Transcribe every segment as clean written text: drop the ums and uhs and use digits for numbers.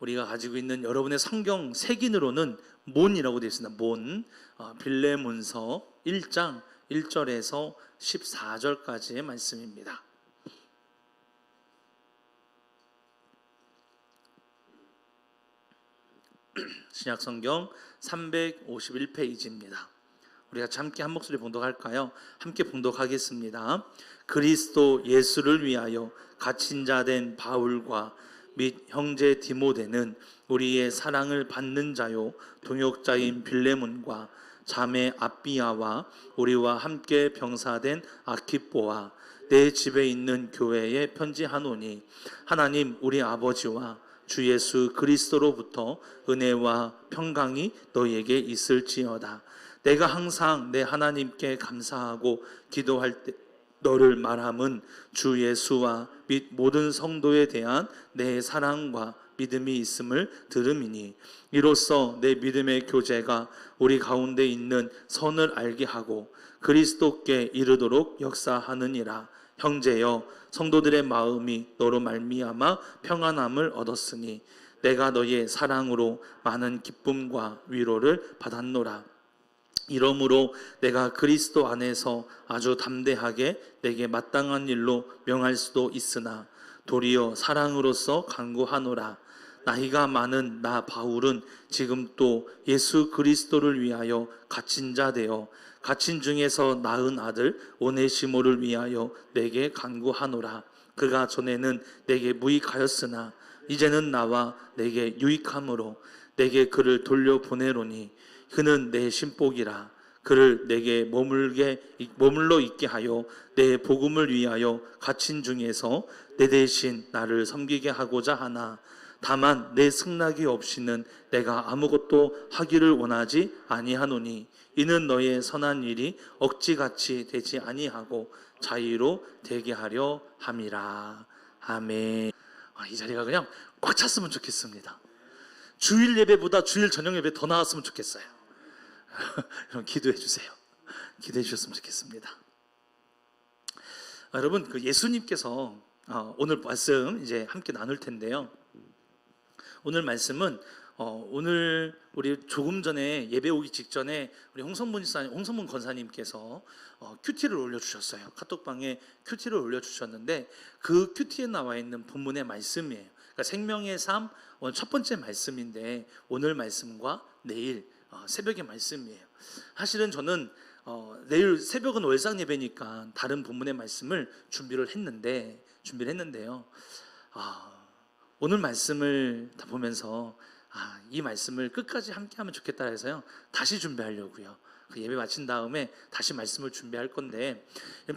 우리가 가지고 있는 여러분의 성경 색인으로는 몬이라고 되어 있습니다. 몬. 빌레몬서 1장 1절에서 14절까지의 말씀입니다. 신약성경 351페이지입니다. 우리가 함께 한 목소리 봉독할까요? 함께 봉독하겠습니다. 그리스도 예수를 위하여 갇힌 자 된 바울과 및 형제 디모데는 우리의 사랑을 받는 자요 동역자인 빌레몬과 자매 아비아와 우리와 함께 병사된 아키뽀와 내 집에 있는 교회에 편지하노니 하나님 우리 아버지와 주 예수 그리스도로부터 은혜와 평강이 너희에게 있을지어다. 내가 항상 내 하나님께 감사하고 기도할 때 너를 말함은 주 예수와 및 모든 성도에 대한 내 사랑과 믿음이 있음을 들음이니 이로써 내 믿음의 교제가 우리 가운데 있는 선을 알게 하고 그리스도께 이르도록 역사하느니라. 형제여, 성도들의 마음이 너로 말미암아 평안함을 얻었으니 내가 너의 사랑으로 많은 기쁨과 위로를 받았노라. 이러므로 내가 그리스도 안에서 아주 담대하게 내게 마땅한 일로 명할 수도 있으나 도리어 사랑으로서 간구하노라. 나이가 많은 나 바울은 지금 또 예수 그리스도를 위하여 갇힌 자 되어 갇힌 중에서 낳은 아들 오네시모를 위하여 내게 간구하노라. 그가 전에는 내게 무익하였으나 이제는 나와 내게 유익함으로 내게 그를 돌려보내노니 그는 내 신복이라. 그를 내게 머물러 있게 하여 내 복음을 위하여 갇힌 중에서 내 대신 나를 섬기게 하고자 하나 다만 내 승낙이 없이는 내가 아무것도 하기를 원하지 아니하노니 이는 너의 선한 일이 억지같이 되지 아니하고 자유로 되게 하려 함이라. 아멘. 이 자리가 그냥 꽉 찼으면 좋겠습니다. 주일 예배보다 주일 저녁 예배 더 나왔으면 좋겠어요. 여러분 기도해 주세요. 기도해 주셨으면 좋겠습니다. 여러분 그 예수님께서 오늘 말씀 이제 함께 나눌 텐데요. 오늘 말씀은 오늘 우리 조금 전에 예배 오기 직전에 우리 홍성문 권사님께서 큐티를 올려주셨어요. 카톡방에 큐티를 올려주셨는데 그 큐티에 나와 있는 본문의 말씀이에요. 그러니까 생명의 삶 오늘 첫 번째 말씀인데 오늘 말씀과 내일 새벽의 말씀이에요. 사실은 저는 내일 새벽은 월상 예배니까 다른 본문의 말씀을 준비를 했는데요. 오늘 말씀을 다 보면서 이 말씀을 끝까지 함께 하면 좋겠다 해서요. 다시 준비하려고요. 그 예배 마친 다음에 다시 말씀을 준비할 건데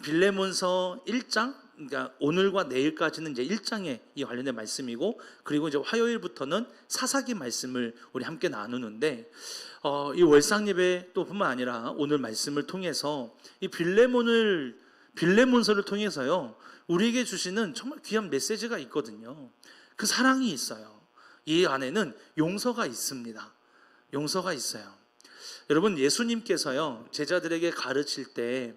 빌레몬서 1장 그러니까 오늘과 내일까지는 이제 1장에 이 관련된 말씀이고 그리고 이제 화요일부터는 사사기 말씀을 우리 함께 나누는데 이 월상 예배 또 뿐만 아니라 오늘 말씀을 통해서 이 빌레몬서를 통해서요. 우리에게 주시는 정말 귀한 메시지가 있거든요. 그 사랑이 있어요. 이 안에는 용서가 있습니다. 용서가 있어요. 여러분 예수님께서요 제자들에게 가르칠 때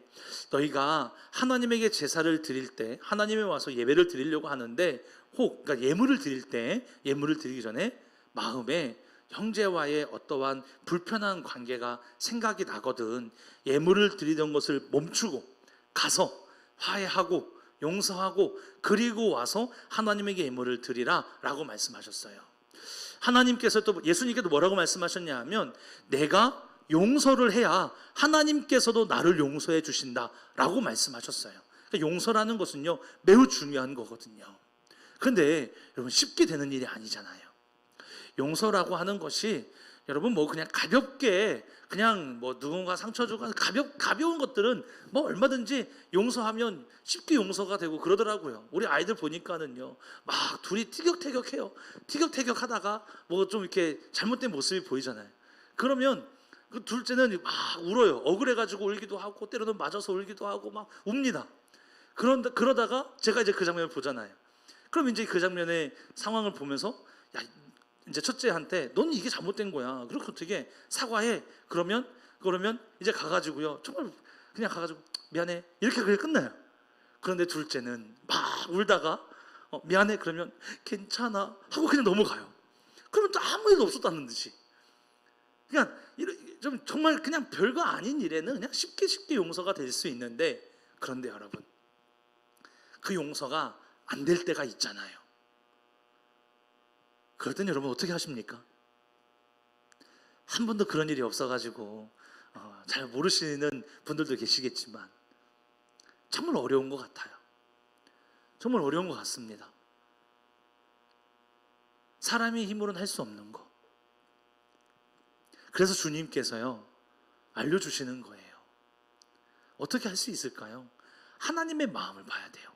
너희가 하나님에게 제사를 드릴 때 하나님에 와서 예배를 드리려고 하는데 그러니까 예물을 드리기 전에 마음에 형제와의 어떠한 불편한 관계가 생각이 나거든 예물을 드리던 것을 멈추고 가서 화해하고 용서하고 그리고 와서 하나님에게 예물을 드리라 라고 말씀하셨어요. 하나님께서 또 예수님께도 뭐라고 말씀하셨냐 하면 내가 용서를 해야 하나님께서도 나를 용서해 주신다 라고 말씀하셨어요. 그러니까 용서라는 것은요 매우 중요한 거거든요. 그런데 여러분 쉽게 되는 일이 아니잖아요. 용서라고 하는 것이 여러분 뭐 그냥 가볍게 그냥 뭐 누군가 상처 주고 가벼운 것들은 뭐 얼마든지 용서하면 쉽게 용서가 되고 그러더라고요. 우리 아이들 보니까는요 막 둘이 티격태격해요. 티격태격하다가 뭐 좀 이렇게 잘못된 모습이 보이잖아요. 그러면 그 둘째는 막 울어요. 억울해가지고 울기도 하고 때로는 맞아서 울기도 하고 막 웁니다. 그러다가 제가 이제 그 장면을 보잖아요. 그럼 이제 그 장면의 상황을 보면서 야 이제 첫째한테 넌 이게 잘못된 거야. 그렇게 어떻게 사과해? 그러면 이제 가가지고요. 정말 그냥 가가지고 미안해. 이렇게 그게 끝나요. 그런데 둘째는 막 울다가 미안해 그러면 괜찮아 하고 그냥 넘어가요. 그러면 또 아무 일도 없었다는 듯이. 그러니까 좀 정말 그냥 별거 아닌 일에는 그냥 쉽게 용서가 될 수 있는데, 그런데 여러분, 그 용서가 안 될 때가 있잖아요. 그럴 땐 여러분 어떻게 하십니까? 한 번도 그런 일이 없어가지고 잘 모르시는 분들도 계시겠지만 정말 어려운 것 같아요. 정말 어려운 것 같습니다. 사람의 힘으로는 할 수 없는 거. 그래서 주님께서요 알려주시는 거예요. 어떻게 할 수 있을까요? 하나님의 마음을 봐야 돼요.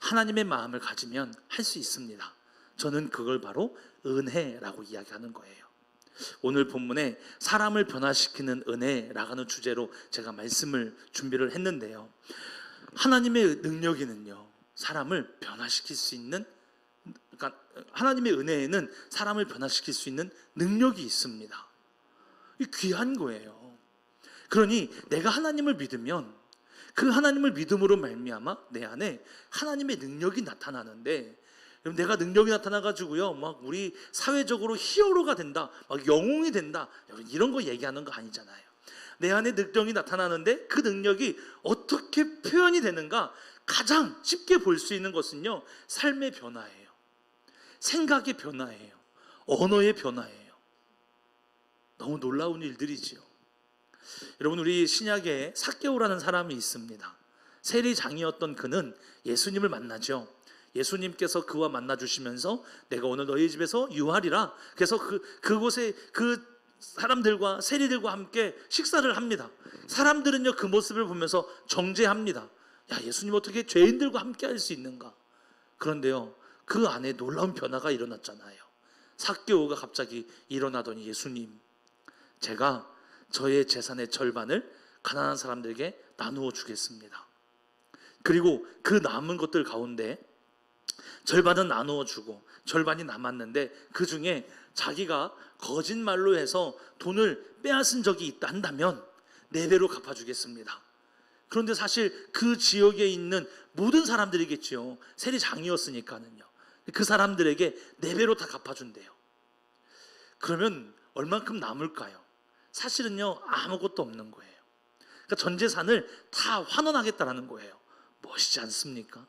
하나님의 마음을 가지면 할 수 있습니다. 저는 그걸 바로 은혜라고 이야기하는 거예요. 오늘 본문에 사람을 변화시키는 은혜라는 주제로 제가 말씀을 준비를 했는데요, 하나님의 능력에는요 사람을 변화시킬 수 있는, 그러니까 하나님의 은혜에는 사람을 변화시킬 수 있는 능력이 있습니다. 이 귀한 거예요. 그러니 내가 하나님을 믿으면 그 하나님을 믿음으로 말미암아 내 안에 하나님의 능력이 나타나는데, 내가 능력이 나타나가지고요 막 우리 사회적으로 히어로가 된다, 막 영웅이 된다, 이런 거 얘기하는 거 아니잖아요. 내 안에 능력이 나타나는데 그 능력이 어떻게 표현이 되는가, 가장 쉽게 볼 수 있는 것은요 삶의 변화예요. 생각의 변화예요. 언어의 변화예요. 너무 놀라운 일들이지요. 여러분, 우리 신약에 삭개오라는 사람이 있습니다. 세리장이었던 그는 예수님을 만나죠. 예수님께서 그와 만나 주시면서 내가 오늘 너희 집에서 유하리라. 그래서 그곳에 그 사람들과 세리들과 함께 식사를 합니다. 사람들은요 그 모습을 보면서 정죄합니다. 야, 예수님 어떻게 죄인들과 함께 할 수 있는가? 그런데요 그 안에 놀라운 변화가 일어났잖아요. 삭개오가 갑자기 일어나더니, 예수님, 제가 저의 재산의 절반을 가난한 사람들에게 나누어 주겠습니다. 그리고 그 남은 것들 가운데 절반은 나누어 주고 절반이 남았는데 그 중에 자기가 거짓말로 해서 돈을 빼앗은 적이 있다 한다면 4배로 갚아주겠습니다. 그런데 사실 그 지역에 있는 모든 사람들이겠지요. 세리장이었으니까는요. 그 사람들에게 4배로 다 갚아준대요. 그러면 얼만큼 남을까요? 사실은요 아무것도 없는 거예요. 그러니까 전 재산을 다 환원하겠다라는 거예요. 멋있지 않습니까?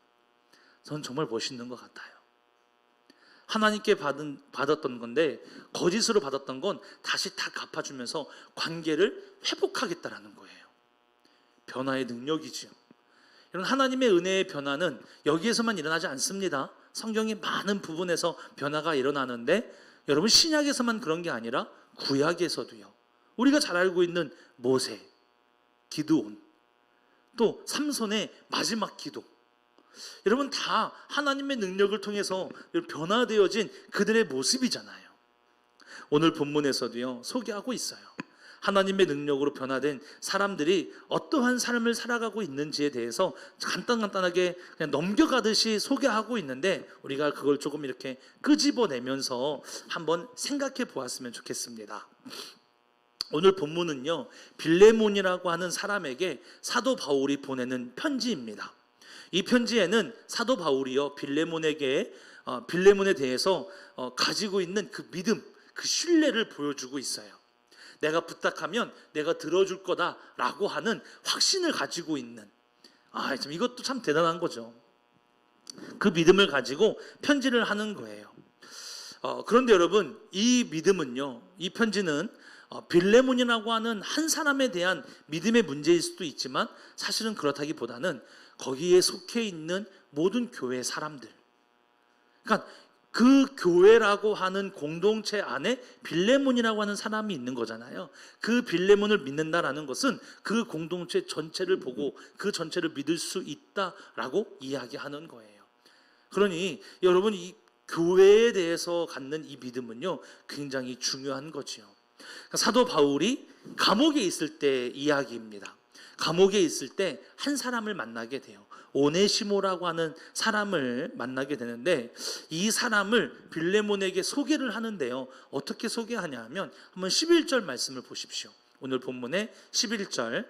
저는 정말 멋있는 것 같아요. 하나님께 받았던 건데 거짓으로 받았던 건 다시 다 갚아주면서 관계를 회복하겠다라는 거예요. 변화의 능력이지요. 여러분, 하나님의 은혜의 변화는 여기에서만 일어나지 않습니다. 성경의 많은 부분에서 변화가 일어나는데, 여러분, 신약에서만 그런 게 아니라 구약에서도요. 우리가 잘 알고 있는 모세, 기드온, 또 삼손의 마지막 기도, 여러분 다 하나님의 능력을 통해서 변화되어진 그들의 모습이잖아요. 오늘 본문에서도요 소개하고 있어요. 하나님의 능력으로 변화된 사람들이 어떠한 삶을 살아가고 있는지에 대해서 간단하게 그냥 넘겨가듯이 소개하고 있는데, 우리가 그걸 조금 이렇게 끄집어내면서 한번 생각해 보았으면 좋겠습니다. 오늘 본문은요 빌레몬이라고 하는 사람에게 사도 바울이 보내는 편지입니다. 이 편지에는 사도 바울이요 빌레몬에 대해서 가지고 있는 그 믿음, 그 신뢰를 보여주고 있어요. 내가 부탁하면 내가 들어줄 거다라고 하는 확신을 가지고 있는, 이것도 참 대단한 거죠. 그 믿음을 가지고 편지를 하는 거예요. 그런데 여러분, 이 믿음은요, 이 편지는 빌레몬이라고 하는 한 사람에 대한 믿음의 문제일 수도 있지만 사실은 그렇다기보다는 거기에 속해 있는 모든 교회 사람들, 그러니까 그 교회라고 하는 공동체 안에 빌레몬이라고 하는 사람이 있는 거잖아요. 그 빌레몬을 믿는다라는 것은 그 공동체 전체를 보고 그 전체를 믿을 수 있다라고 이야기하는 거예요. 그러니 여러분, 이 교회에 대해서 갖는 이 믿음은요 굉장히 중요한 거지요. 사도 바울이 감옥에 있을 때 이야기입니다. 감옥에 있을 때 한 사람을 만나게 돼요. 오네시모라고 하는 사람을 만나게 되는데, 이 사람을 빌레몬에게 소개를 하는데요, 어떻게 소개하냐 하면 한번 11절 말씀을 보십시오. 오늘 본문의 11절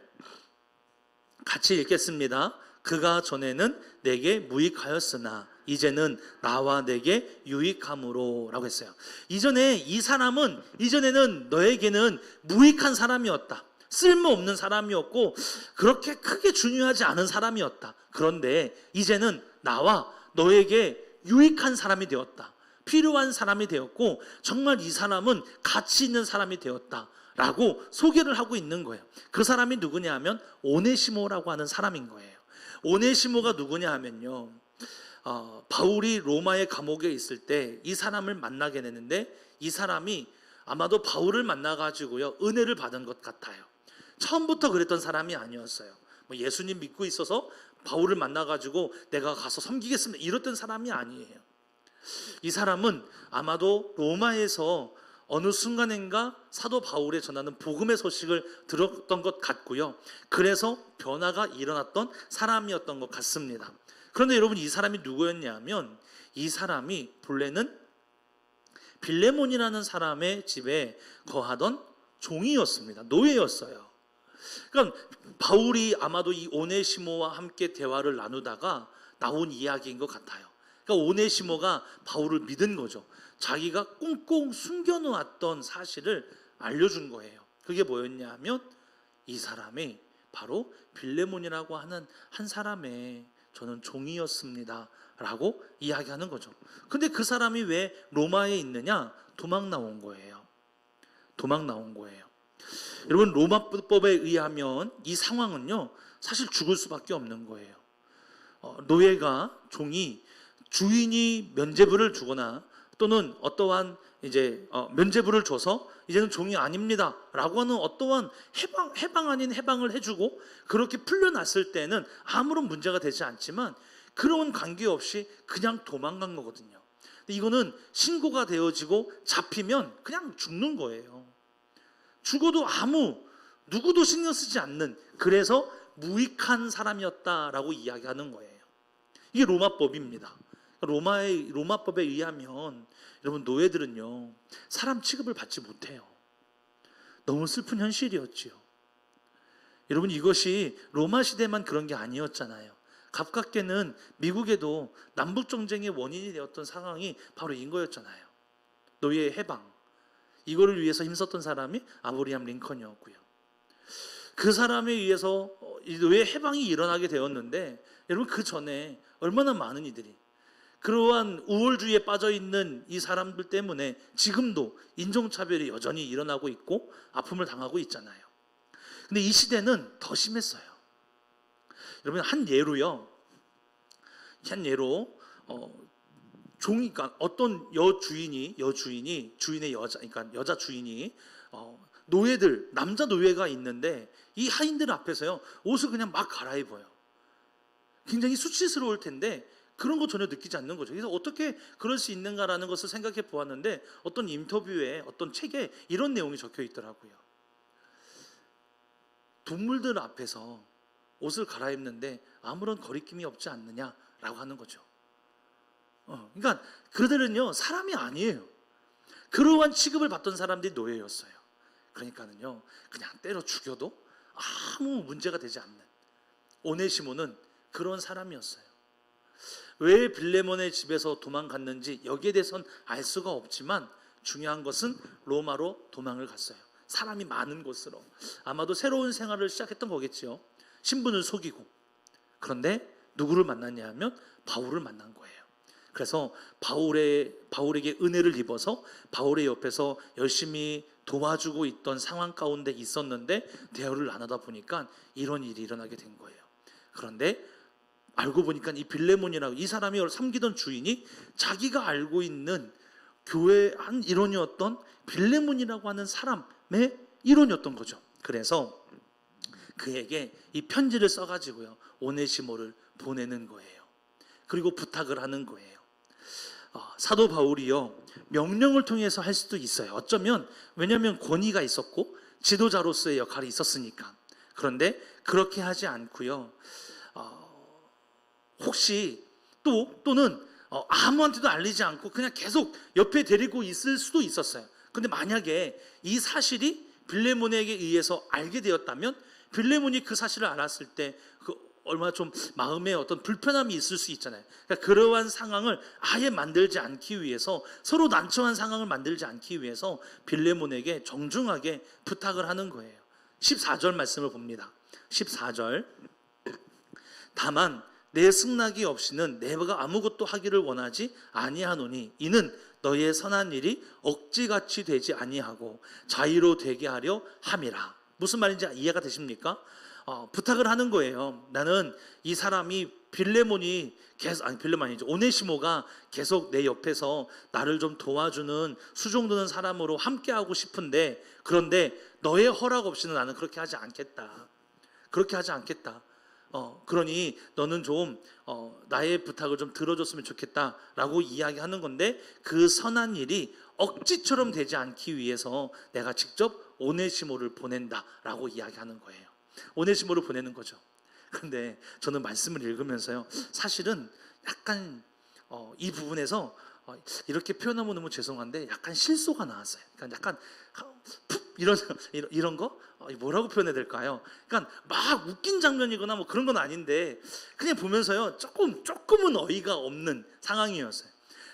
같이 읽겠습니다. 그가 전에는 내게 무익하였으나 이제는 나와 내게 유익함으로 라고 했어요. 이전에 이 사람은 이전에는 너에게는 무익한 사람이었다. 쓸모없는 사람이었고 그렇게 크게 중요하지 않은 사람이었다. 그런데 이제는 나와 너에게 유익한 사람이 되었다. 필요한 사람이 되었고 정말 이 사람은 가치 있는 사람이 되었다 라고 소개를 하고 있는 거예요. 그 사람이 누구냐 하면 오네시모라고 하는 사람인 거예요. 오네시모가 누구냐 하면요, 바울이 로마의 감옥에 있을 때 이 사람을 만나게 되는데 이 사람이 아마도 바울을 만나가지고요 은혜를 받은 것 같아요. 처음부터 그랬던 사람이 아니었어요. 뭐 예수님 믿고 있어서 바울을 만나가지고 내가 가서 섬기겠습니다 이랬던 사람이 아니에요. 이 사람은 아마도 로마에서 어느 순간인가 사도 바울에 전하는 복음의 소식을 들었던 것 같고요. 그래서 변화가 일어났던 사람이었던 것 같습니다. 그런데 여러분, 이 사람이 누구였냐면 이 사람이 본래는 빌레몬이라는 사람의 집에 거하던 종이었습니다. 노예였어요. 그러니까 바울이 아마도 이 오네시모와 함께 대화를 나누다가 나온 이야기인 것 같아요. 그러니까 오네시모가 바울을 믿은 거죠. 자기가 꽁꽁 숨겨놓았던 사실을 알려준 거예요. 그게 뭐였냐 하면 이 사람이 바로 빌레몬이라고 하는 한 사람의 저는 종이었습니다 라고 이야기하는 거죠. 근데 그 사람이 왜 로마에 있느냐? 도망 나온 거예요. 도망 나온 거예요. 여러분, 로마법에 의하면 이 상황은요 사실 죽을 수밖에 없는 거예요. 노예가, 종이 주인이 면죄부를 주거나 또는 어떠한 이제 면죄부를 줘서 이제는 종이 아닙니다 라고 하는 어떠한 해방 아닌 해방을 해주고 그렇게 풀려났을 때는 아무런 문제가 되지 않지만 그런 관계없이 그냥 도망간 거거든요. 근데 이거는 신고가 되어지고 잡히면 그냥 죽는 거예요. 죽어도 누구도 신경 쓰지 않는, 그래서 무익한 사람이었다라고 이야기하는 거예요. 이게 로마법입니다. 로마법에 의하면 여러분, 노예들은요 사람 취급을 받지 못해요. 너무 슬픈 현실이었지요. 여러분, 이것이 로마 시대만 그런 게 아니었잖아요. 가깝게는 미국에도 남북 전쟁의 원인이 되었던 상황이 바로 이거였잖아요. 노예의 해방, 이거를 위해서 힘썼던 사람이 아브라함 링컨이었고요. 그 사람에 의해서 노예 해방이 일어나게 되었는데 여러분, 그 전에 얼마나 많은 이들이 그러한 우월주의에 빠져있는 이 사람들 때문에 지금도 인종차별이 여전히 일어나고 있고 아픔을 당하고 있잖아요. 근데 이 시대는 더 심했어요. 여러분, 한 예로 종이가 어떤 주인의 여자, 그러니까 여자 주인이 노예들, 남자 노예가 있는데 이 하인들 앞에서요 옷을 그냥 막 갈아입어요. 굉장히 수치스러울 텐데 그런 거 전혀 느끼지 않는 거죠. 그래서 어떻게 그럴 수 있는가라는 것을 생각해 보았는데 어떤 인터뷰에, 어떤 책에 이런 내용이 적혀 있더라고요. 동물들 앞에서 옷을 갈아입는데 아무런 거리낌이 없지 않느냐라고 하는 거죠. 그러니까 그들은요 사람이 아니에요. 그러한 취급을 받던 사람들이 노예였어요. 그러니까는요 그냥 때려 죽여도 아무 문제가 되지 않는 오네시모는 그런 사람이었어요. 왜 빌레몬의 집에서 도망갔는지 여기에 대해서는 알 수가 없지만 중요한 것은 로마로 도망을 갔어요. 사람이 많은 곳으로. 아마도 새로운 생활을 시작했던 거겠죠. 신분을 속이고. 그런데 누구를 만났냐 하면 바울을 만난 거예요. 그래서 바울에게 은혜를 입어서 바울의 옆에서 열심히 도와주고 있던 상황 가운데 있었는데 대화를 나누다 보니까 이런 일이 일어나게 된 거예요. 그런데 알고 보니까 이 빌레몬이라고 이 사람이 섬기던 주인이 자기가 알고 있는 교회의 한 일원이었던 빌레몬이라고 하는 사람의 일원이었던 거죠. 그래서 그에게 이 편지를 써가지고요 오네시모를 보내는 거예요. 그리고 부탁을 하는 거예요. 사도 바울이요 명령을 통해서 할 수도 있어요. 어쩌면 왜냐하면 권위가 있었고 지도자로서의 역할이 있었으니까. 그런데 그렇게 하지 않고요 혹시 또는 아무한테도 알리지 않고 그냥 계속 옆에 데리고 있을 수도 있었어요. 근데 만약에 이 사실이 빌레몬에게 의해서 알게 되었다면 빌레몬이 그 사실을 알았을 때 얼마나 좀 마음에 어떤 불편함이 있을 수 있잖아요. 그러니까 그러한 상황을 아예 만들지 않기 위해서, 서로 난처한 상황을 만들지 않기 위해서 빌레몬에게 정중하게 부탁을 하는 거예요. 14절 말씀을 봅니다. 14절, 다만 내 승낙이 없이는 내가 아무것도 하기를 원하지 아니하노니 이는 너의 선한 일이 억지같이 되지 아니하고 자유로 되게 하려 함이라. 무슨 말인지 이해가 되십니까? 부탁을 하는 거예요. 나는 이 사람이 빌레몬이 빌레몬이죠. 오네시모가 계속 내 옆에서 나를 좀 도와주는 수종드는 사람으로 함께하고 싶은데, 그런데 너의 허락 없이는 나는 그렇게 하지 않겠다. 그렇게 하지 않겠다. 그러니 너는 좀 나의 부탁을 좀 들어줬으면 좋겠다라고 이야기하는 건데, 그 선한 일이 억지처럼 되지 않기 위해서 내가 직접 오네시모를 보낸다라고 이야기하는 거예요. 오네시모를 보내는 거죠. 그런데 저는 말씀을 읽으면서요, 사실은 약간 이 부분에서 이렇게 표현하면 너무 죄송한데 약간 실소가 나왔어요. 그러니까 약간 푹 이런 거 뭐라고 표현해야 될까요? 그러니까 막 웃긴 장면이거나 뭐 그런 건 아닌데 그냥 보면서요 조금은 어이가 없는 상황이었어요.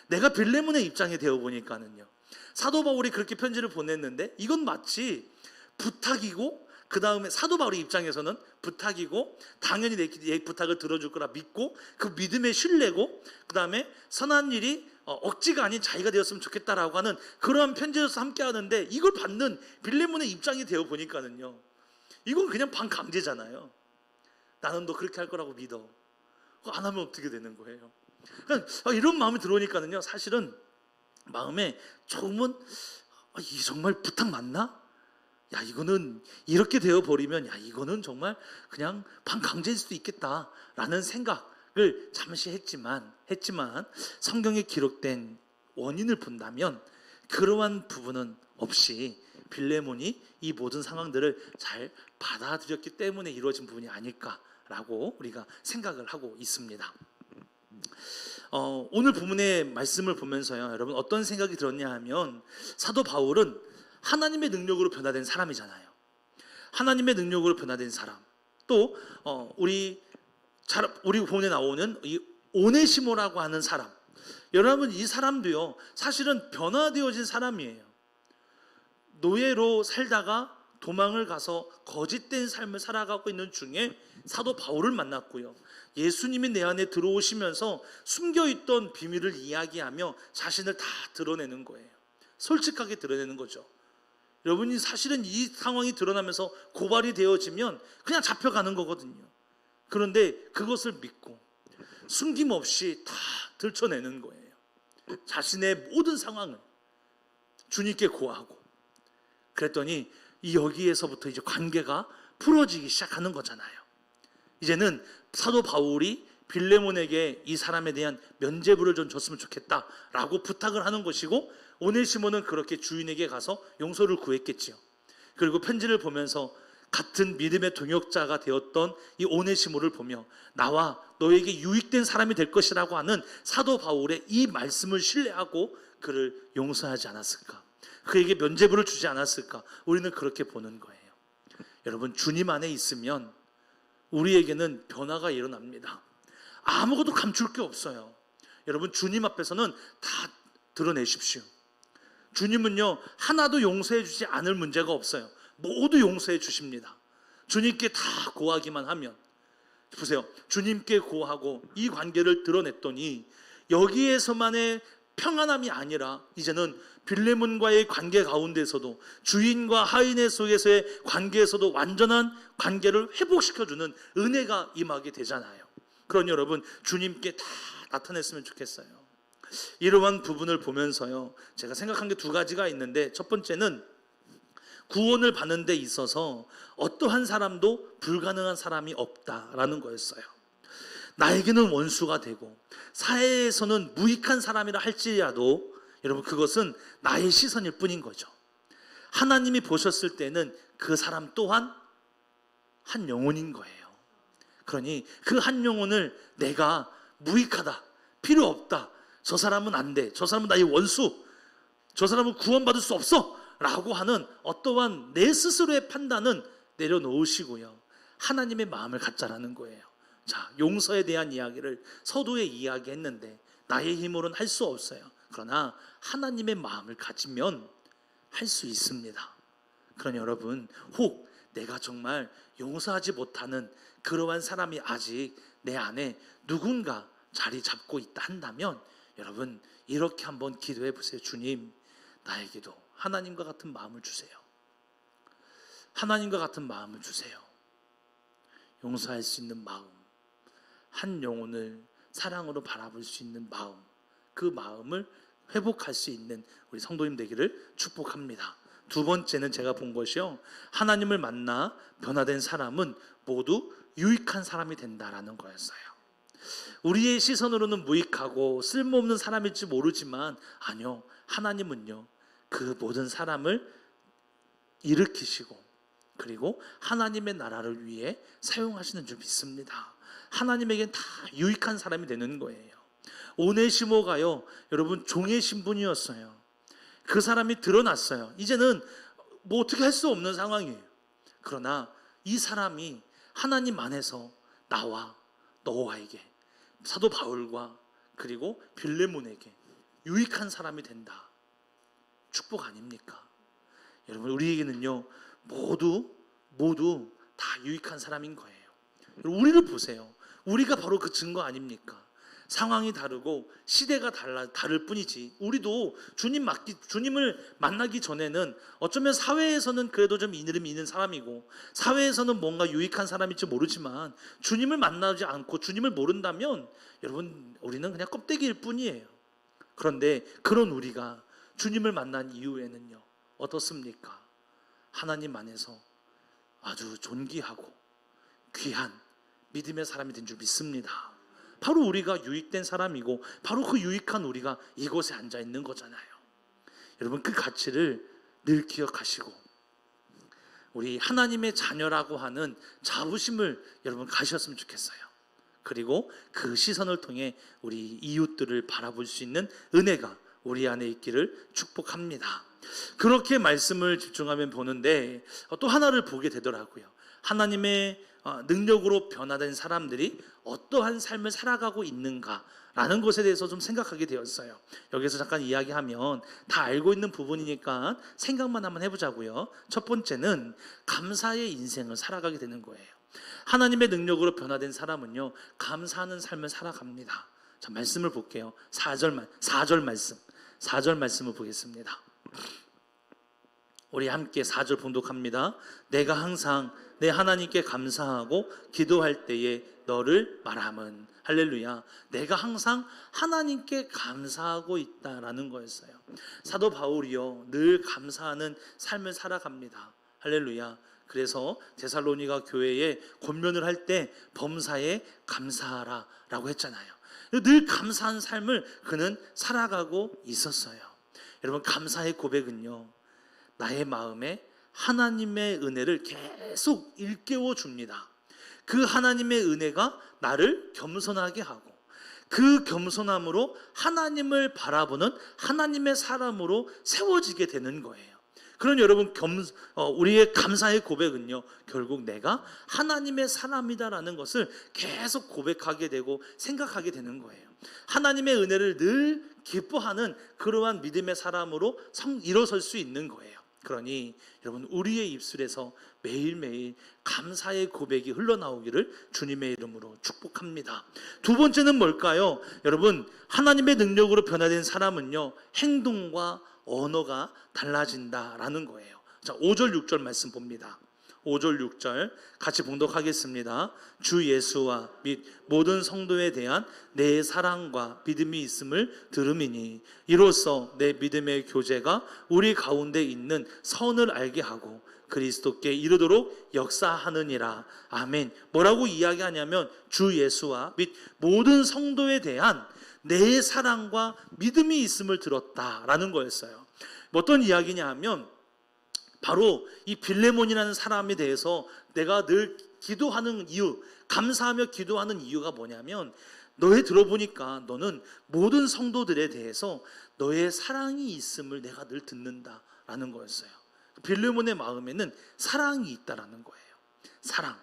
내가 빌레몬의 입장에 되어 보니까는요, 사도 바울이 그렇게 편지를 보냈는데 이건 마치 부탁이고, 그 다음에 사도 바울의 입장에서는 부탁이고 당연히 내 부탁을 들어줄 거라 믿고 그 믿음에 신뢰고, 그 다음에 선한 일이 억지가 아닌 자기가 되었으면 좋겠다라고 하는 그러한 편지에서 함께 하는데, 이걸 받는 빌레몬의 입장이 되어 보니까는요, 이건 그냥 반강제잖아요. 나는 너 그렇게 할 거라고 믿어. 그거 안 하면 어떻게 되는 거예요? 그러니까 이런 마음이 들어오니까는요, 사실은 마음에 조금은 이 정말 부탁 맞나? 야, 이거는 이렇게 되어버리면 이거는 정말 그냥 반강제일 수도 있겠다라는 생각을 잠시 했지만 성경에 기록된 원인을 본다면 그러한 부분은 없이 빌레몬이 이 모든 상황들을 잘 받아들였기 때문에 이루어진 부분이 아닐까라고 우리가 생각을 하고 있습니다. 오늘 본문의 말씀을 보면서요, 여러분 어떤 생각이 들었냐 하면, 사도 바울은 하나님의 능력으로 변화된 사람이잖아요. 하나님의 능력으로 변화된 사람. 또 우리 본문에 나오는 이 오네시모라고 하는 사람. 여러분 이 사람도요, 사실은 변화되어진 사람이에요. 노예로 살다가 도망을 가서 거짓된 삶을 살아가고 있는 중에 사도 바울을 만났고요, 예수님이 내 안에 들어오시면서 숨겨있던 비밀을 이야기하며 자신을 다 드러내는 거예요. 솔직하게 드러내는 거죠. 여러분이 사실은 이 상황이 드러나면서 고발이 되어지면 그냥 잡혀가는 거거든요. 그런데 그것을 믿고 숨김없이 다 들춰내는 거예요. 자신의 모든 상황을 주님께 고하고, 그랬더니 여기에서부터 이제 관계가 풀어지기 시작하는 거잖아요. 이제는 사도 바울이 빌레몬에게 이 사람에 대한 면죄부를 좀 줬으면 좋겠다라고 부탁을 하는 것이고, 오네시모는 그렇게 주인에게 가서 용서를 구했겠지요. 그리고 편지를 보면서 같은 믿음의 동역자가 되었던 이 오네시모를 보며 나와 너에게 유익된 사람이 될 것이라고 하는 사도 바울의 이 말씀을 신뢰하고 그를 용서하지 않았을까, 그에게 면죄부를 주지 않았을까, 우리는 그렇게 보는 거예요. 여러분, 주님 안에 있으면 우리에게는 변화가 일어납니다. 아무것도 감출 게 없어요. 여러분, 주님 앞에서는 다 드러내십시오. 주님은요, 하나도 용서해 주지 않을 문제가 없어요. 모두 용서해 주십니다. 주님께 다 고하기만 하면. 보세요, 주님께 고하고 이 관계를 드러냈더니 여기에서만의 평안함이 아니라 이제는 빌레몬과의 관계 가운데서도, 주인과 하인의 속에서의 관계에서도 완전한 관계를 회복시켜주는 은혜가 임하게 되잖아요. 그러니 여러분, 주님께 다 나타냈으면 좋겠어요. 이러한 부분을 보면서요, 제가 생각한 게 두 가지가 있는데, 첫 번째는 구원을 받는 데 있어서 어떠한 사람도 불가능한 사람이 없다라는 거였어요. 나에게는 원수가 되고 사회에서는 무익한 사람이라 할지라도 여러분, 그것은 나의 시선일 뿐인 거죠. 하나님이 보셨을 때는 그 사람 또한 한 영혼인 거예요. 그러니 그 한 영혼을 내가 무익하다, 필요 없다, 저 사람은 안 돼, 저 사람은 나의 원수, 저 사람은 구원받을 수 없어 라고 하는 어떠한 내 스스로의 판단은 내려놓으시고요, 하나님의 마음을 갖자라는 거예요. 자, 용서에 대한 이야기를 서두에 이야기했는데 나의 힘으로는 할 수 없어요. 그러나 하나님의 마음을 가지면 할 수 있습니다. 그러니 여러분, 혹 내가 정말 용서하지 못하는 그러한 사람이 아직 내 안에 누군가 자리 잡고 있다 한다면 여러분, 이렇게 한번 기도해 보세요. 주님, 나에게도 하나님과 같은 마음을 주세요. 하나님과 같은 마음을 주세요. 용서할 수 있는 마음, 한 영혼을 사랑으로 바라볼 수 있는 마음, 그 마음을 회복할 수 있는 우리 성도님 되기를 축복합니다. 두 번째는 제가 본 것이요, 하나님을 만나 변화된 사람은 모두 유익한 사람이 된다라는 거였어요. 우리의 시선으로는 무익하고 쓸모없는 사람일지 모르지만 아니요, 하나님은요 그 모든 사람을 일으키시고 그리고 하나님의 나라를 위해 사용하시는 줄 믿습니다. 하나님에겐 다 유익한 사람이 되는 거예요. 오네시모가요, 여러분 종의 신분이었어요. 그 사람이 드러났어요. 이제는 뭐 어떻게 할 수 없는 상황이에요. 그러나 이 사람이 하나님 안에서 나와 너와에게, 사도 바울과 그리고 빌레몬에게 유익한 사람이 된다. 축복 아닙니까? 여러분, 우리에게는요 모두 다 유익한 사람인 거예요. 우리를 보세요. 우리가 바로 그 증거 아닙니까? 상황이 다르고 시대가 다를 뿐이지 우리도 주님을 만나기 전에는 어쩌면 사회에서는 그래도 좀 이름 있는 사람이고 사회에서는 뭔가 유익한 사람일지 모르지만 주님을 만나지 않고 주님을 모른다면 여러분, 우리는 그냥 껍데기일 뿐이에요. 그런데 그런 우리가 주님을 만난 이후에는요 어떻습니까? 하나님 안에서 아주 존귀하고 귀한 믿음의 사람이 된 줄 믿습니다. 바로 우리가 유익된 사람이고 바로 그 유익한 우리가 이곳에 앉아 있는 거잖아요. 여러분, 그 가치를 늘 기억하시고 우리 하나님의 자녀라고 하는 자부심을 여러분 가셨으면 좋겠어요. 그리고 그 시선을 통해 우리 이웃들을 바라볼 수 있는 은혜가 우리 안에 있기를 축복합니다. 그렇게 말씀을 집중하면 보는데 또 하나를 보게 되더라고요. 하나님의 능력으로 변화된 사람들이 어떠한 삶을 살아가고 있는가라는 것에 대해서 좀 생각하게 되었어요. 여기서 잠깐 이야기하면 다 알고 있는 부분이니까 생각만 한번 해보자고요. 첫 번째는 감사의 인생을 살아가게 되는 거예요. 하나님의 능력으로 변화된 사람은요 감사하는 삶을 살아갑니다. 자, 말씀을 볼게요. 4절 말씀을 보겠습니다. 우리 함께 4절 봉독합니다. 내가 항상 내 하나님께 감사하고 기도할 때에 너를 말함은, 할렐루야, 내가 항상 하나님께 감사하고 있다라는 거였어요. 사도 바울이요 늘 감사하는 삶을 살아갑니다. 할렐루야. 그래서 데살로니가 교회에 권면을 할 때 범사에 감사하라 라고 했잖아요. 늘 감사한 삶을 그는 살아가고 있었어요. 여러분, 감사의 고백은요 나의 마음에 하나님의 은혜를 계속 일깨워 줍니다. 그 하나님의 은혜가 나를 겸손하게 하고 그 겸손함으로 하나님을 바라보는 하나님의 사람으로 세워지게 되는 거예요. 그런 여러분, 우리의 감사의 고백은요 결국 내가 하나님의 사람이다라는 것을 계속 고백하게 되고 생각하게 되는 거예요. 하나님의 은혜를 늘 기뻐하는 그러한 믿음의 사람으로 일어설 수 있는 거예요. 그러니 여러분, 우리의 입술에서 매일매일 감사의 고백이 흘러나오기를 주님의 이름으로 축복합니다. 두 번째는 뭘까요? 여러분, 하나님의 능력으로 변화된 사람은요 행동과 언어가 달라진다라는 거예요. 자, 5절 6절 말씀 봅니다. 5절 6절 같이 봉독하겠습니다. 주 예수와 및 모든 성도에 대한 내 사랑과 믿음이 있음을 들음이니 이로써 내 믿음의 교제가 우리 가운데 있는 선을 알게 하고 그리스도께 이르도록 역사하느니라. 아멘. 뭐라고 이야기하냐면 주 예수와 및 모든 성도에 대한 내 사랑과 믿음이 있음을 들었다라는 거였어요. 어떤 이야기냐 하면 바로 이 빌레몬이라는 사람에 대해서 내가 늘 기도하는 이유, 감사하며 기도하는 이유가 뭐냐면 너의 들어보니까 너는 모든 성도들에 대해서 너의 사랑이 있음을 내가 늘 듣는다라는 거였어요. 빌레몬의 마음에는 사랑이 있다라는 거예요. 사랑.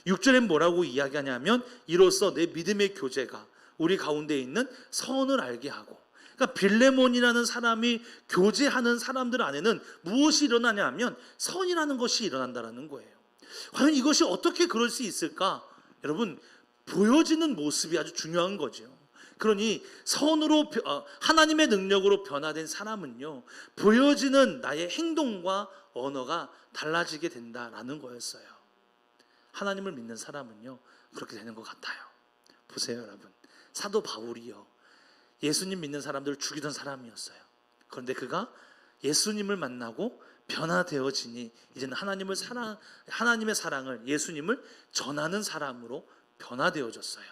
6절엔 뭐라고 이야기하냐면 이로써 내 믿음의 교제가 우리 가운데 있는 선을 알게 하고, 그러니까 빌레몬이라는 사람이 교제하는 사람들 안에는 무엇이 일어나냐면 선이라는 것이 일어난다는 거예요. 과연 이것이 어떻게 그럴 수 있을까? 여러분, 보여지는 모습이 아주 중요한 거죠. 그러니 선으로 하나님의 능력으로 변화된 사람은요, 보여지는 나의 행동과 언어가 달라지게 된다라는 거였어요. 하나님을 믿는 사람은요 그렇게 되는 것 같아요. 보세요 여러분, 사도 바울이요 예수님 믿는 사람들을 죽이던 사람이었어요. 그런데 그가 예수님을 만나고 변화되어지니 이제는 하나님의 사랑을, 예수님을 전하는 사람으로 변화되어졌어요.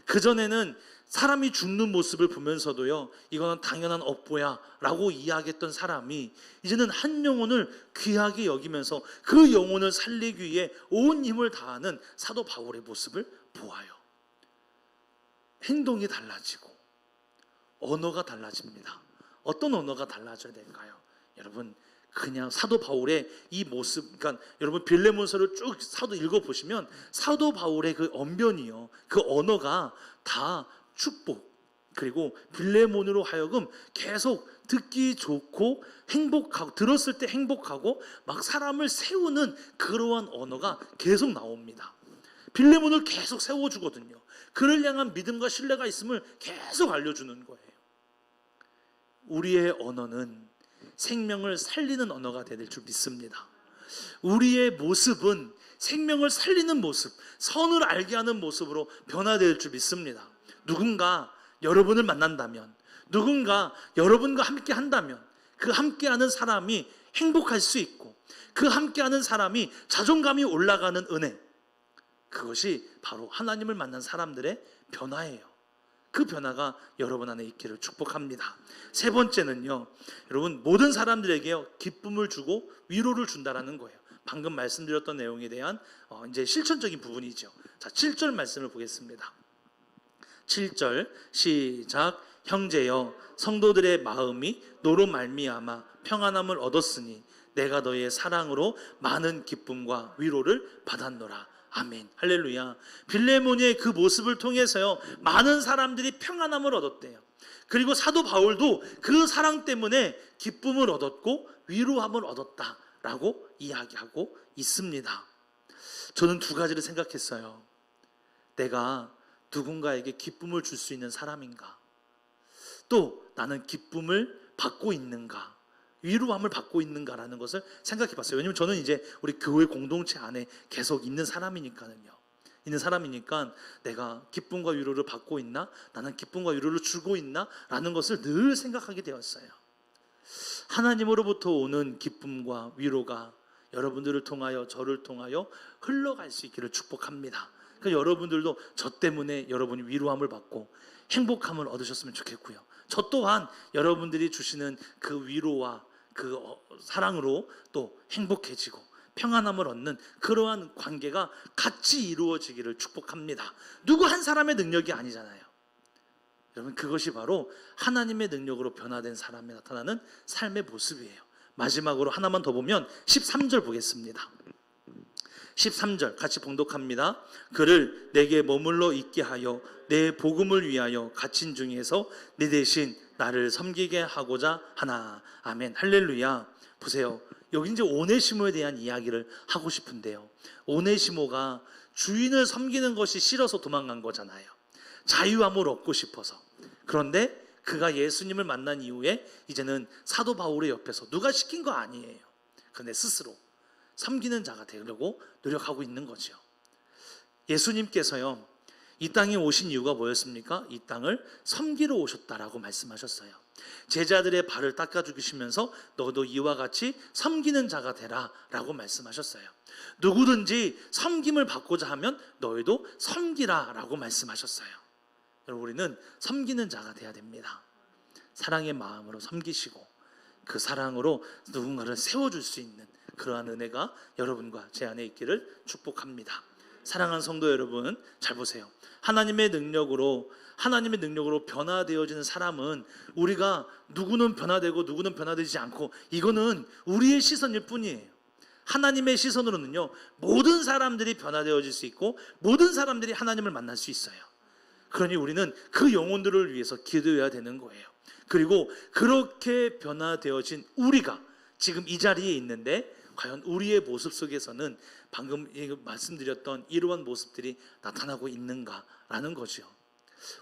그전에는 사람이 죽는 모습을 보면서도요 이거는 당연한 업보야 라고 이야기했던 사람이 이제는 한 영혼을 귀하게 여기면서 그 영혼을 살리기 위해 온 힘을 다하는 사도 바울의 모습을 보아요. 행동이 달라지고 언어가 달라집니다. 어떤 언어가 달라져야 될까요? 여러분, 그냥 사도 바울의 이 모습, 그러니까 여러분 빌레몬서를 쭉 사도 읽어보시면 사도 바울의 그 언변이요, 그 언어가 다 축복, 그리고 빌레몬으로 하여금 계속 듣기 좋고 행복하고, 들었을 때 행복하고 막 사람을 세우는 그러한 언어가 계속 나옵니다. 빌레몬을 계속 세워주거든요. 그를 향한 믿음과 신뢰가 있음을 계속 알려주는 거예요. 우리의 언어는 생명을 살리는 언어가 될 줄 믿습니다. 우리의 모습은 생명을 살리는 모습, 선을 알게 하는 모습으로 변화될 줄 믿습니다. 누군가 여러분을 만난다면, 누군가 여러분과 함께 한다면 그 함께하는 사람이 행복할 수 있고, 그 함께하는 사람이 자존감이 올라가는 은혜, 그것이 바로 하나님을 만난 사람들의 변화예요. 그 변화가 여러분 안에 있기를 축복합니다. 세 번째는요, 여러분 모든 사람들에게요 기쁨을 주고 위로를 준다라는 거예요. 방금 말씀드렸던 내용에 대한 이제 실천적인 부분이죠. 자, 7절 말씀을 보겠습니다. 7절 시작. 형제여, 성도들의 마음이 너로 말미암아 평안함을 얻었으니 내가 너의 사랑으로 많은 기쁨과 위로를 받았노라. 아멘, 할렐루야. 빌레몬의 그 모습을 통해서요 많은 사람들이 평안함을 얻었대요. 그리고 사도 바울도 그 사랑 때문에 기쁨을 얻었고 위로함을 얻었다라고 이야기하고 있습니다. 저는 두 가지를 생각했어요. 내가 누군가에게 기쁨을 줄 수 있는 사람인가, 또 나는 기쁨을 받고 있는가, 위로함을 받고 있는가라는 것을 생각해 봤어요. 왜냐면 저는 이제 우리 교회 공동체 안에 계속 있는 사람이니까 내가 기쁨과 위로를 받고 있나, 나는 기쁨과 위로를 주고 있나 라는 것을 늘 생각하게 되었어요. 하나님으로부터 오는 기쁨과 위로가 여러분들을 통하여, 저를 통하여 흘러갈 수 있기를 축복합니다. 그러니까 여러분들도 저 때문에 여러분이 위로함을 받고 행복함을 얻으셨으면 좋겠고요, 저 또한 여러분들이 주시는 그 위로와 그 사랑으로 또 행복해지고 평안함을 얻는 그러한 관계가 같이 이루어지기를 축복합니다. 누구 한 사람의 능력이 아니잖아요. 여러분, 그것이 바로 하나님의 능력으로 변화된 사람에 나타나는 삶의 모습이에요. 마지막으로 하나만 더 보면 13절 보겠습니다. 13절 같이 봉독합니다. 그를 내게 머물러 있게 하여 내 복음을 위하여 갇힌 중에서 내 대신 나를 섬기게 하고자 하나. 아멘, 할렐루야. 보세요, 여기 이제 오네시모에 대한 이야기를 하고 싶은데요, 오네시모가 주인을 섬기는 것이 싫어서 도망간 거잖아요. 자유함을 얻고 싶어서. 그런데 그가 예수님을 만난 이후에 이제는 사도 바울의 옆에서, 누가 시킨 거 아니에요, 그런데 스스로 섬기는 자가 되려고 노력하고 있는 거죠. 예수님께서요 이 땅에 오신 이유가 뭐였습니까? 이 땅을 섬기러 오셨다라고 말씀하셨어요. 제자들의 발을 닦아 주시면서 너도 이와 같이 섬기는 자가 되라 라고 말씀하셨어요. 누구든지 섬김을 받고자 하면 너희도 섬기라 라고 말씀하셨어요. 여러분, 우리는 섬기는 자가 돼야 됩니다. 사랑의 마음으로 섬기시고 그 사랑으로 누군가를 세워줄 수 있는 그러한 은혜가 여러분과 제 안에 있기를 축복합니다. 사랑하는 성도 여러분, 잘 보세요. 하나님의 능력으로 변화되어지는 사람은, 우리가 누구는 변화되고 누구는 변화되지 않고, 이거는 우리의 시선일 뿐이에요. 하나님의 시선으로는요, 모든 사람들이 변화되어질 수 있고 모든 사람들이 하나님을 만날 수 있어요. 그러니 우리는 그 영혼들을 위해서 기도해야 되는 거예요. 그리고 그렇게 변화되어진 우리가 지금 이 자리에 있는데 과연 우리의 모습 속에서는 방금 말씀드렸던 이러한 모습들이 나타나고 있는가라는 거죠.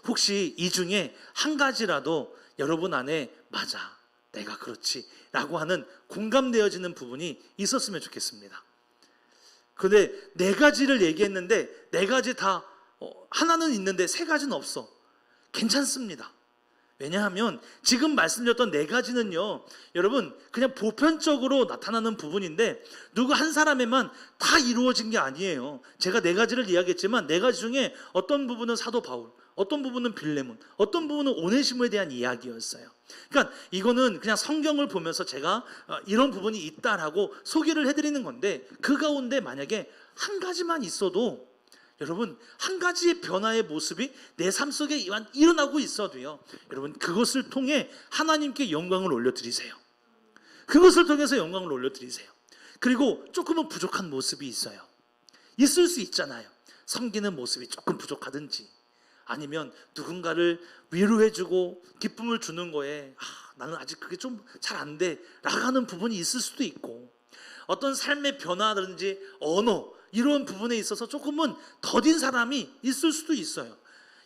혹시 이 중에 한 가지라도 여러분 안에 맞아, 내가 그렇지 라고 하는 공감되어지는 부분이 있었으면 좋겠습니다. 그런데 네 가지를 얘기했는데 네 가지 다 하나는 있는데 세 가지는 없어. 괜찮습니다. 왜냐하면 지금 말씀드렸던 네 가지는요, 여러분 그냥 보편적으로 나타나는 부분인데 누구 한 사람에만 다 이루어진 게 아니에요. 제가 네 가지를 이야기했지만 네 가지 중에 어떤 부분은 사도 바울, 어떤 부분은 빌레몬, 어떤 부분은 오네시모에 대한 이야기였어요. 그러니까 이거는 그냥 성경을 보면서 제가 이런 부분이 있다라고 소개를 해드리는 건데, 그 가운데 만약에 한 가지만 있어도, 여러분 한 가지의 변화의 모습이 내 삶 속에 일어나고 있어도요, 여러분 그것을 통해 하나님께 영광을 올려드리세요. 그것을 통해서 영광을 올려드리세요. 그리고 조금은 부족한 모습이 있어요. 있을 수 있잖아요. 섬기는 모습이 조금 부족하든지, 아니면 누군가를 위로해주고 기쁨을 주는 거에 나는 아직 그게 좀 잘 안 돼 라고 하는 부분이 있을 수도 있고, 어떤 삶의 변화라든지 언어 이런 부분에 있어서 조금은 더딘 사람이 있을 수도 있어요.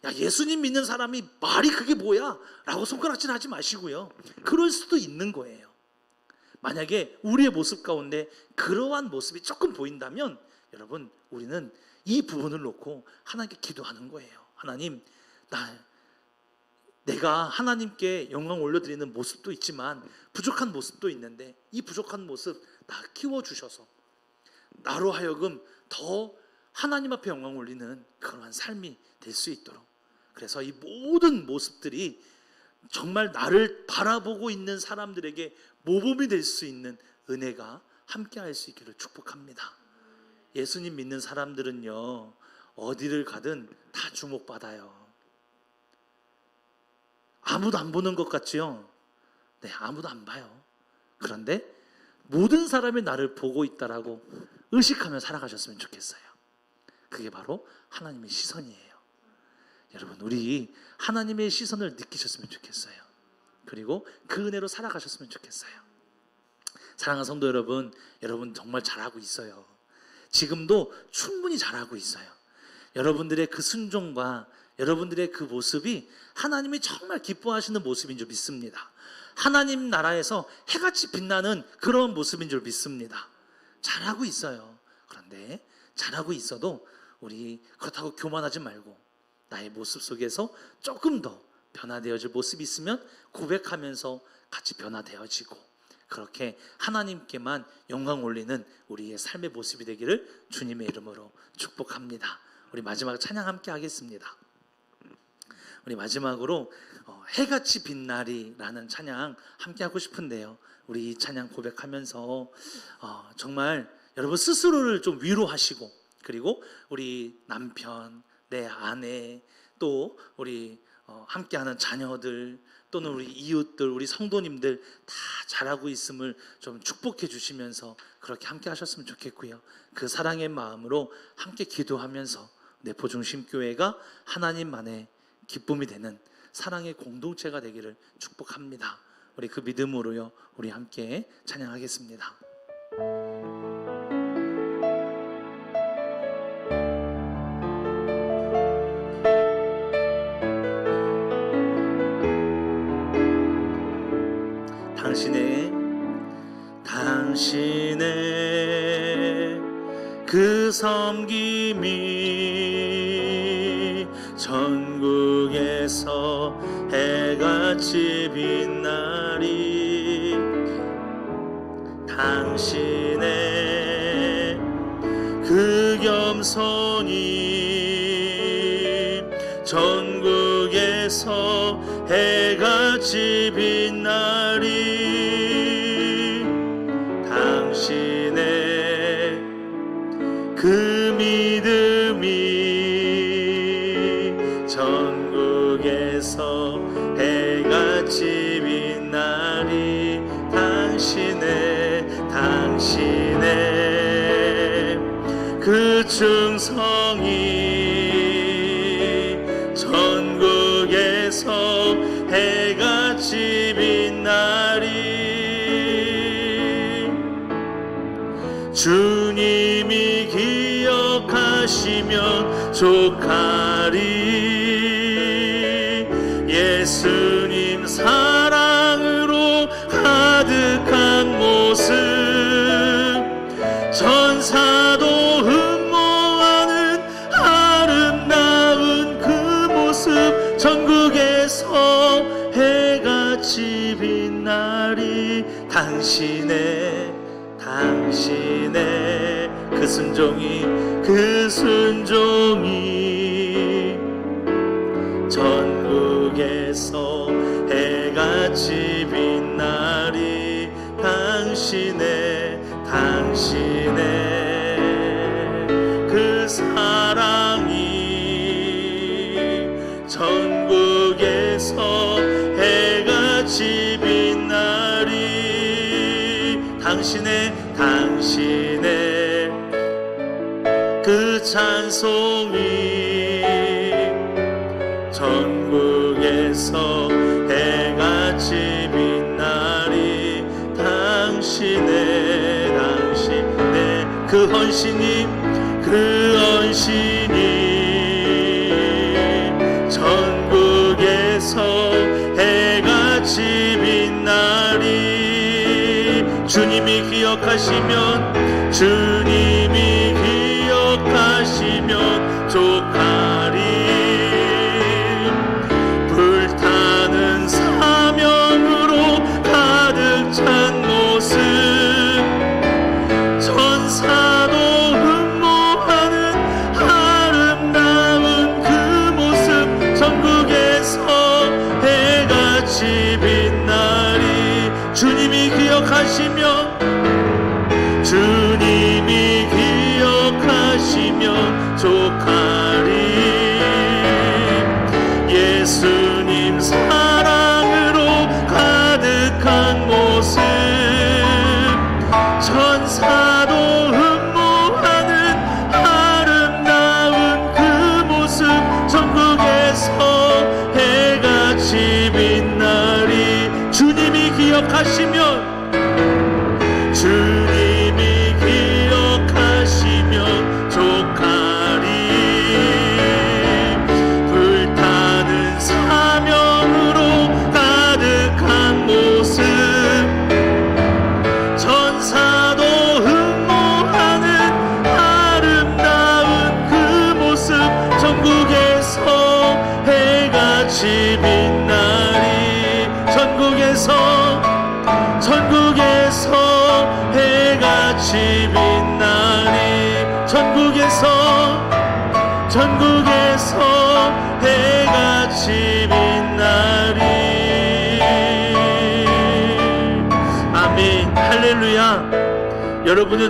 야, 예수님 믿는 사람이 말이 그게 뭐야 라고 손가락질 하지 마시고요, 그럴 수도 있는 거예요. 만약에 우리의 모습 가운데 그러한 모습이 조금 보인다면 여러분 우리는 이 부분을 놓고 하나님께 기도하는 거예요. 하나님, 내가 하나님께 영광 올려드리는 모습도 있지만 부족한 모습도 있는데 이 부족한 모습 나 키워주셔서 나로 하여금 더 하나님 앞에 영광 올리는 그러한 삶이 될 수 있도록, 그래서 이 모든 모습들이 정말 나를 바라보고 있는 사람들에게 모범이 될 수 있는 은혜가 함께 할 수 있기를 축복합니다. 예수님 믿는 사람들은요, 어디를 가든 다 주목받아요. 아무도 안 보는 것 같지요? 네, 아무도 안 봐요. 그런데 모든 사람이 나를 보고 있다라고 의식하며 살아가셨으면 좋겠어요. 그게 바로 하나님의 시선이에요. 여러분 우리 하나님의 시선을 느끼셨으면 좋겠어요. 그리고 그 은혜로 살아가셨으면 좋겠어요. 사랑하는 성도 여러분, 여러분 정말 잘하고 있어요. 지금도 충분히 잘하고 있어요. 여러분들의 그 순종과 여러분들의 그 모습이 하나님이 정말 기뻐하시는 모습인 줄 믿습니다. 하나님 나라에서 해같이 빛나는 그런 모습인 줄 믿습니다. 잘하고 있어요. 그런데 잘하고 있어도 우리 그렇다고 교만하지 말고 나의 모습 속에서 조금 더 변화되어질 모습이 있으면 고백하면서 같이 변화되어지고, 그렇게 하나님께만 영광 올리는 우리의 삶의 모습이 되기를 주님의 이름으로 축복합니다. 우리 마지막 찬양 함께 하겠습니다. 우리 마지막으로 해같이 빛나리라는 찬양 함께 하고 싶은데요, 우리 이 찬양 고백하면서 정말 여러분 스스로를 좀 위로하시고, 그리고 우리 남편, 내 아내, 또 우리 함께하는 자녀들, 또는 우리 이웃들, 우리 성도님들 다 잘하고 있음을 좀 축복해 주시면서 그렇게 함께 하셨으면 좋겠고요, 그 사랑의 마음으로 함께 기도하면서 내포중심교회가 하나님만의 기쁨이 되는 사랑의 공동체가 되기를 축복합니다. 우리 그 믿음으로요, 우리 함께 찬양하겠습니다. 당신의 그 섬김이 전국에서 해같이 빛나리. 당신의 그 겸손이 전국에서 해같이 빛나리. 당신의 그 믿음이 전국에서 해같이 빛나리. 당신의 충성이 전국에서 해같이 빛나리. 주님이 기억하시면 족하리. 예수님 사랑으로 가득한 모습, 천사도 흠모하는 아름다운 그 모습, 전국에서 해같이 빛나리. 당신의 그 순종이 전국에서 해같이 빛나리. 당신의 그 사랑이 전국에서 해같이 빛나리. 당신의 그 찬송이 전국에서 해같이 빛나리. 당신의 그 헌신이 전국에서 해같이 빛나리. 주님이 기억하시면 족하리. 불타는 사명으로 가득 찬 모습, 천사도 흠모하는 아름다운 그 모습, 전국에서 해같이 빛나리. 주님이 기억하시면 족하리. 예수님 사랑으로 가득한 모습, 천사도 흠모하는 아름다운 그 모습, 전국에서 해같이 빛나리. 주님이 기억하시면 족하리. 불타는 사명으로 가득한 모습, 천사도 흠모하는 아름다운 그 모습, 전국에서 해같이 빛나리. 전국에서 해같이 빛나리. 전국에서 해같이 빛나리. 아멘. 할렐루야. 여러분은